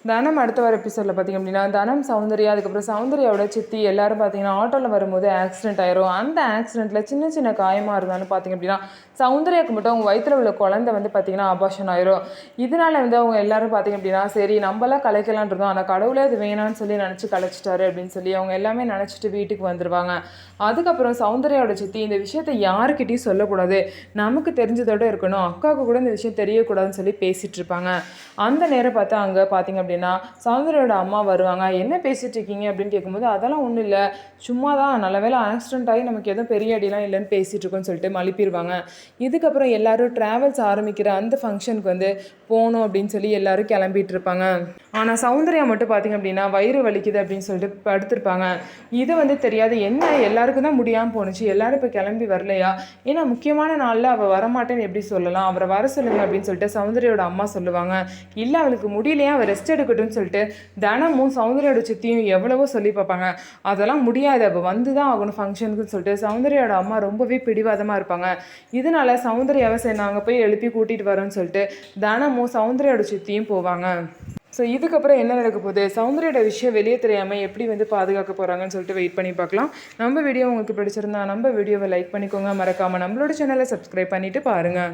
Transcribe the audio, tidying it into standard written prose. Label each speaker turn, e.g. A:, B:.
A: தனம் அடுத்த வர எபிசோடில் பார்த்திங்க அப்படின்னா தனம் சௌந்தர்யா அதுக்கப்புறம் சௌந்தர்யாவோட சித்தி எல்லாரும் பார்த்தீங்கன்னா ஆட்டோவில் வரும்போது ஆக்சிடென்ட் ஆயிரும். அந்த ஆக்சிடென்ட்டில் சின்ன சின்ன காயமாக இருந்தாலும் பார்த்திங்க அப்படின்னா சௌந்தர்யாவுக்கு மட்டும் அவங்க வயிற்றில் உள்ள குழந்தை வந்து பார்த்திங்கன்னா அபார்ஷன் ஆயிரும். இதனால வந்து அவங்க எல்லாரும் பார்த்திங்க அப்படின்னா சரி நம்மளாம் கலைக்கலான் இருந்தோம், ஆனால் கடவுளே அது வேணான்னு சொல்லி நினச்சி கலைச்சிட்டாரு அப்படின்னு சொல்லி அவங்க எல்லாமே நினச்சிட்டு வீட்டுக்கு வந்துடுவாங்க. அதுக்கப்புறம் சௌந்தர்யாவோட சித்தி இந்த விஷயத்தை யாருக்கிட்டையும் சொல்லக்கூடாது, நமக்கு தெரிஞ்சதோடு இருக்கணும், அக்காவுக்கு கூட இந்த விஷயம் தெரியக்கூடாதுன்னு சொல்லி பேசிகிட்டு இருப்பாங்க. அந்த நேரம் பார்த்தா அங்கே பார்த்திங்க அப்படின்னா சௌந்தர்யோட அம்மா வருவாங்க. என்ன பேசிகிட்டு இருக்கீங்க அப்படின்னு கேட்கும்போது அதெல்லாம் ஒன்றும் இல்லை, சும்மா தான், நல்ல வேலை ஆக்சிடென்ட் ஆகி நமக்கு எதுவும் பெரிய அடிலாம் இல்லைன்னு பேசிகிட்டு இருக்கோன்னு சொல்லிட்டு மழுப்பிடுவாங்க. இதுக்கப்புறம் எல்லாரும் ட்ராவல்ஸ் ஆரம்பிக்கிற அந்த ஃபங்க்ஷனுக்கு வந்து போகணும் அப்படின்னு சொல்லி எல்லாரும் கிளம்பிட்டு இருப்பாங்க. ஆனால் சௌந்தர்யா மட்டும் பார்த்திங்க அப்படின்னா வயிறு வலிக்குது அப்படின்னு சொல்லிட்டு படுத்திருப்பாங்க. இதை வந்து தெரியாது, என்ன எல்லாருக்கும் தான் முடியாமல் போணுச்சு, எல்லாரும் இப்போ கிளம்பி வரலையா, ஏன்னா முக்கியமான நாளில் அவள் வரமாட்டேன்னு எப்படி சொல்லலாம், அவரை வர சொல்லுங்க அப்படின்னு சொல்லிட்டு சௌந்தர்யோட அம்மா சொல்லுவாங்க. இல்லை அவளுக்கு முடியலையா, அவள் ரெஸ்ட் எடுக்கட்டும்னு சொல்லிட்டு தனமும் சௌந்தர்யோட சித்தியும் எவ்வளவோ சொல்லி பார்ப்பாங்க. அதெல்லாம் முடியாது, அவள் வந்து தான் ஆகணும் ஃபங்க்ஷனுக்குன்னு சொல்லிட்டு சௌந்தர்யோட அம்மா ரொம்பவே பிடிவாதமாக இருப்பாங்க. இதனால சௌந்தர்யாவை சரி நாங்கள் போய் எழுப்பி கூட்டிகிட்டு வரோன்னு சொல்லிட்டு தனமும் சௌந்தர்யோட சித்தியும் போவாங்க. ஸோ இதுக்கப்புறம் என்ன நடக்க போகுது, சௌந்தர்யோட விஷயம் வெளியே தெரியாமல் எப்படி வந்து பாதுகாக்க போகிறாங்கன்னு சொல்லிட்டு வெயிட் பண்ணி பார்க்கலாம். நம்ம வீடியோ உங்களுக்கு பிடிச்சிருந்தா நம்ம வீடியோவை லைக் பண்ணிக்கோங்க, மறக்காமல் நம்மளோட சேனலை சப்ஸ்கிரைப் பண்ணிவிட்டு பாருங்கள்.